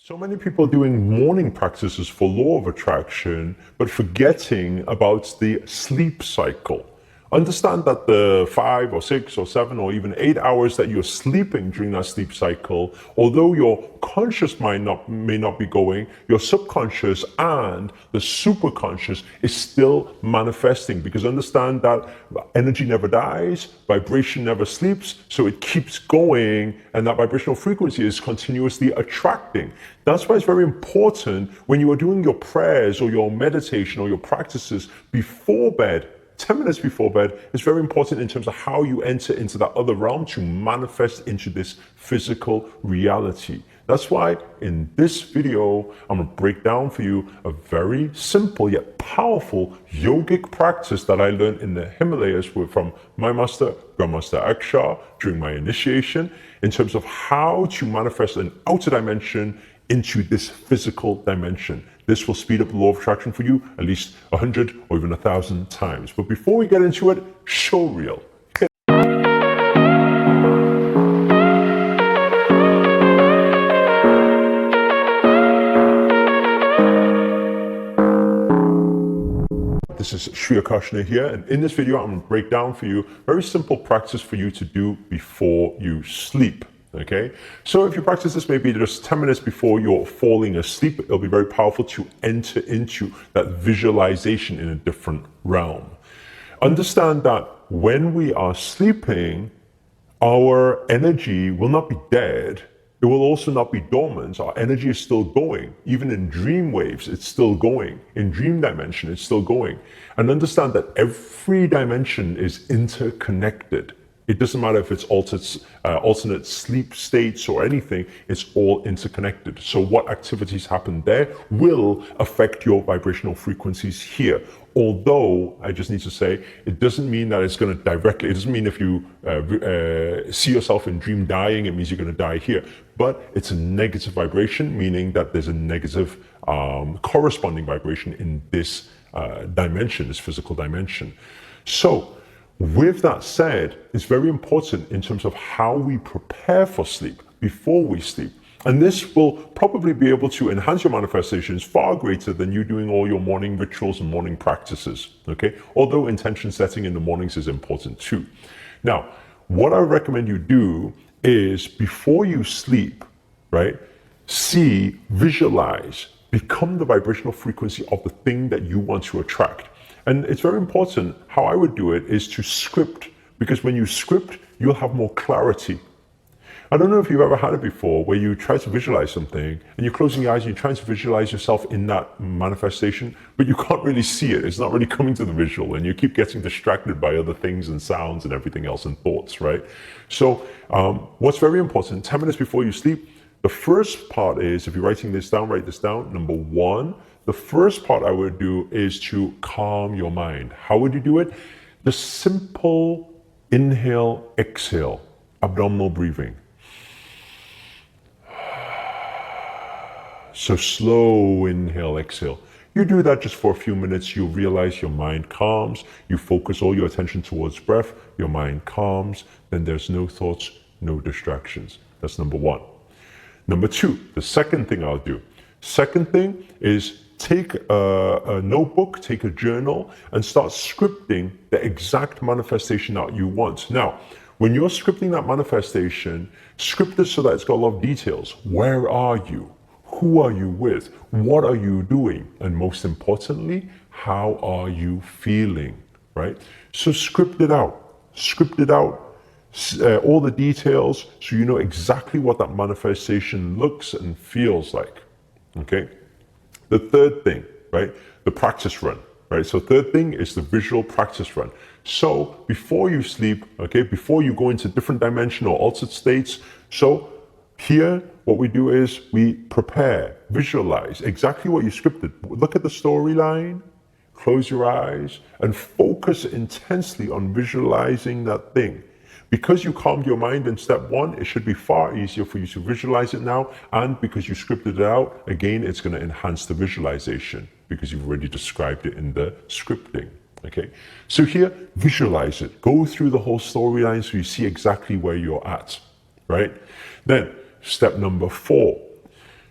So many people doing morning practices for law of attraction, but forgetting about the sleep cycle. Understand that the 5 or 6 or 7 or even 8 hours that you're sleeping during that sleep cycle, although your conscious mind may not be going, your subconscious and the superconscious is still manifesting, because understand that energy never dies, vibration never sleeps, so it keeps going, and that vibrational frequency is continuously attracting. That's why it's very important when you are doing your prayers or your meditation or your practices before bed, 10 minutes before bed, is very important in terms of how you enter into that other realm to manifest into this physical reality. That's why in this video, I'm going to break down for you a very simple yet powerful yogic practice that I learned in the Himalayas from my master, Grandmaster Aksha, during my initiation, in terms of how to manifest an outer dimension into this physical dimension. This will speed up the law of attraction for you at least 100 or even 1,000 times. But before we get into it, show reel. This is Sri Akashna here, and in this video I'm going to break down for you a very simple practice for you to do before you sleep. Okay, so if you practice this maybe just 10 minutes before you're falling asleep, it'll be very powerful to enter into that visualization in a different realm. Understand that when we are sleeping, our energy will not be dead. It will also not be dormant. Our energy is still going. Even in dream waves, it's still going. In dream dimension, it's still going. And understand that every dimension is interconnected. It doesn't matter if it's alternate sleep states or anything, it's all interconnected. So what activities happen there will affect your vibrational frequencies here. Although, I just need to say, it doesn't mean that it's going to directly, it doesn't mean if you see yourself in dream dying, it means you're going to die here. But it's a negative vibration, meaning that there's a negative corresponding vibration in this dimension, this physical dimension. So, with that said, it's very important in terms of how we prepare for sleep, before we sleep. And this will probably be able to enhance your manifestations far greater than you doing all your morning rituals and morning practices, okay? Although intention setting in the mornings is important too. Now, what I recommend you do is before you sleep, right, see, visualize, become the vibrational frequency of the thing that you want to attract. And it's very important, how I would do it is to script, because when you script, you'll have more clarity. I don't know if you've ever had it before, where you try to visualize something, and you're closing your eyes and you're trying to visualize yourself in that manifestation, but you can't really see it. It's not really coming to the visual, and you keep getting distracted by other things and sounds and everything else and thoughts, right? So what's very important, 10 minutes before you sleep, the first part is, if you're writing this down, write this down. Number one, the first part I would do is to calm your mind. How would you do it? The simple inhale, exhale, abdominal breathing. So slow inhale, exhale. You do that just for a few minutes, you'll realize your mind calms. You focus all your attention towards breath, your mind calms, then there's no thoughts, no distractions. That's number one. Number two, the second thing I'll do. Second thing is take a notebook, take a journal, and start scripting the exact manifestation that you want. Now, when you're scripting that manifestation, script it so that it's got a lot of details. Where are you? Who are you with? What are you doing? And most importantly, how are you feeling, right? So script it out. Script it out. All the details, so you know exactly what that manifestation looks and feels like, okay? The third thing, right, the practice run, right? So third thing is the visual practice run. So before you sleep, okay, before you go into different dimensional altered states, so here what we do is we prepare, visualize exactly what you scripted. Look at the storyline, close your eyes, and focus intensely on visualizing that thing. Because you calmed your mind in step one, it should be far easier for you to visualize it now. And because you scripted it out, again, it's going to enhance the visualization because you've already described it in the scripting. Okay, so here, visualize it. Go through the whole storyline so you see exactly where you're at, right? Then, step number 4.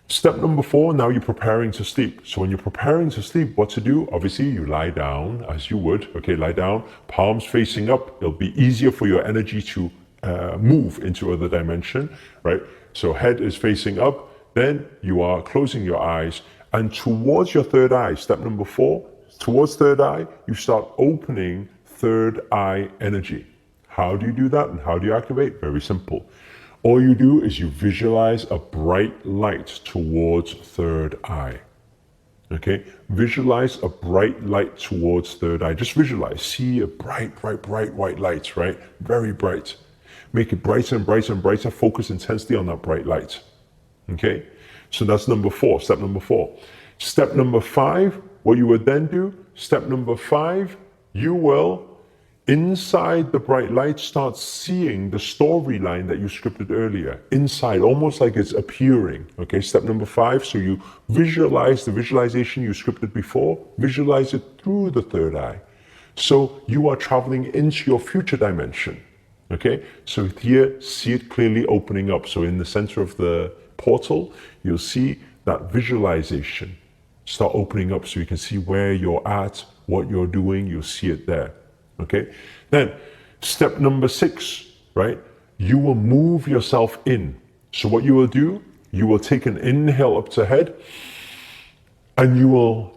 Step number 4, now you're preparing to sleep. So when you're preparing to sleep, what to do? Obviously, you lie down as you would. Okay, lie down, palms facing up. It'll be easier for your energy to move into other dimension, right? So head is facing up. Then you are closing your eyes, and towards your third eye, step number 4, towards third eye, you start opening third eye energy. How do you do that and how do you activate? Very simple. All you do is you visualize a bright light towards third eye. Okay? Visualize a bright light towards third eye. Just visualize. See a bright white light, right? Very bright. Make it brighter and brighter and brighter. Focus intensely on that bright light. Okay? So that's number 4, step number 4. Step number 5, what you would then do, step number 5, you will, inside the bright light, start seeing the storyline that you scripted earlier. Inside, almost like it's appearing. Okay, step number 5, so you visualize the visualization you scripted before, visualize it through the third eye. So you are traveling into your future dimension. Okay, so here, see it clearly opening up. So in the center of the portal, you'll see that visualization start opening up so you can see where you're at, what you're doing, you'll see it there. Okay, then step number 6, right? You will move yourself in. So what you will do, you will take an inhale up to head, and you will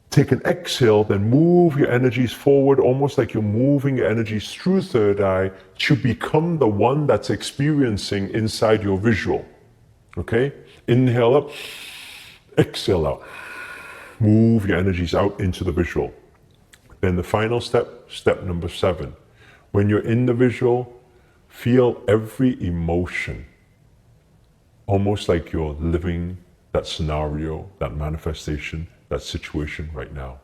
take an exhale, then move your energies forward, almost like you're moving your energies through third eye to become the one that's experiencing inside your visual. Okay, inhale up, exhale out. Move your energies out into the visual. Then the final step, step number 7. When you're in the visual, feel every emotion, almost like you're living that scenario, that manifestation, that situation right now.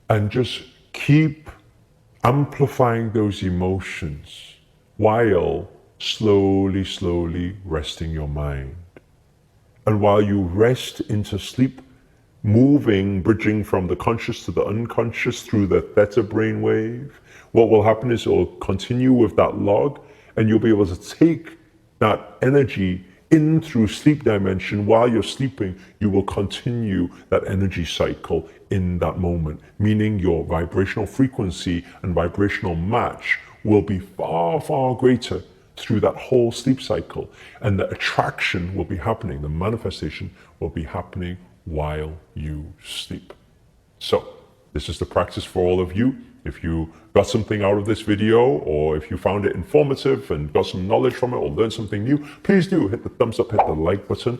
And just keep amplifying those emotions while slowly resting your mind. And while you rest into sleep, moving, bridging from the conscious to the unconscious through the theta brainwave, what will happen is it will continue with that log, and you'll be able to take that energy in through sleep dimension. While you're sleeping, you will continue that energy cycle in that moment, meaning your vibrational frequency and vibrational match will be far greater through that whole sleep cycle, and the attraction will be happening, the manifestation will be happening while you sleep. So this is the practice for all of you. If you got something out of this video, or if you found it informative and got some knowledge from it or learned something new, please do hit the thumbs up, hit the like button.